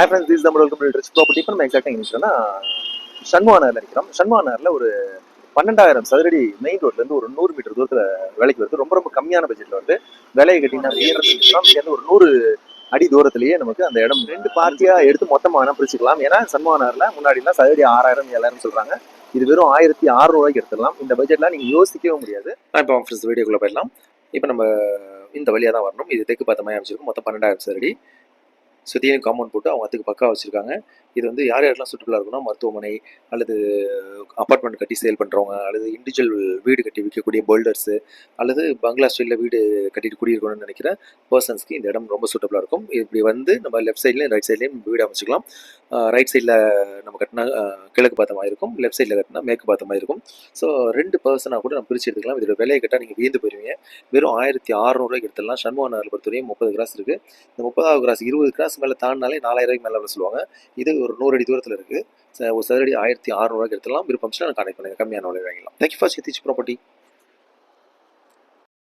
Hi friends, this நம்ம welcome to rich property. இப்போ நம்ம எக்ஸாக்டாக எங்கே நிற்கிறோம்னா சண்முகா நகரில் இருக்கிறோம். சண்முகா நகரில் ஒரு 12,000 சதுரடி மெயின் ரோட்லேருந்து ஒரு 100 மீட்டர் தூரத்தில் விலைக்கு வருது. ரொம்ப ரொம்ப கம்மியான பட்ஜெட்டில் வந்து விலையை கட்டிங்கன்னா இங்கேருந்து ஒரு 100 அடி தூரத்திலேயே நமக்கு அந்த இடம் 2 பார்ட்டியாக எடுத்து மொத்தமாக வேணால் பிரிச்சுக்கலாம். ஏன்னா சண்முகா நகரில் முன்னாடிலாம் சதுரடி 6,000 7,000 சொல்கிறாங்க. இது வெறும் 1,600 எடுத்துடலாம். இந்த பட்ஜெட்லாம் நீங்கள் யோசிக்கவே முடியாது. நான் இப்போ ஃப்ரெண்ட்ஸ் வீடியோக்குள்ளே போயிடலாம். இப்போ நம்ம இந்த வழியாக தான் வரணும். இது தெற்கு பார்த்த மாதிரி அமைச்சிருக்கும். மொத்தம் 12,000 சதுரடி. சுற்றியும் காம்பவுண்ட் போட்டு அவங்க அதுக்கு பக்கா வச்சுருக்காங்க. இது வந்து யார் யாரெல்லாம் சூட்டபுளாக இருக்குன்னா, மருத்துவமனை அல்லது அப்பார்ட்மெண்ட் கட்டி சேல் பண்ணுறவங்க, அல்லது இண்டிவிஜுவல் வீடு கட்டி விற்கக்கூடிய பில்டர்ஸு, அல்லது பங்களா ஸ்டைலில் வீடு கட்டிட்டு குடியிருக்கணும்னு நினைக்கிற பர்சன்ஸ்க்கு இந்த இடம் ரொம்ப சூட்டபுளாக இருக்கும். இப்படி வந்து நம்ம லெஃப்ட் சைட்லேயும் ரைட் சைட்லேயும் வீடு அமைச்சிக்கலாம். ரைட் சைடில் நம்ம கட்டினா கிழக்கு பார்த்த மாதிரி இருக்கும், லெஃப்ட் சைடில் கட்டினா மேற்கு பார்த்த மாதிரி இருக்கும். ஸோ 2 பர்சனாக கூட நம்ம பிரித்து எடுத்துக்கலாம். இதோட விலையை கேட்டால் நீங்கள் வியந்து போயிருவீங்க. வெறும் 1,600 எடுத்துடலாம். சண்முகா நகரில் பொறுத்தவரையும் 30 கிராஸ் இருக்குது. இந்த 30வது கிராஸ் 20 கிராஸ் மேலே தாண்டினாலே 4,000 மேலே சொல்லுவாங்க. இது ஒரு 100 அடி தூரத்தில் இருக்குது. ஒரு சதுரடி 1,600 எடுத்துலாம். விருப்பம் நான் கான்டெக்ட் பண்ணுங்கள், கம்மியான விலை வாங்கிக்கலாம். Thank you for rich property.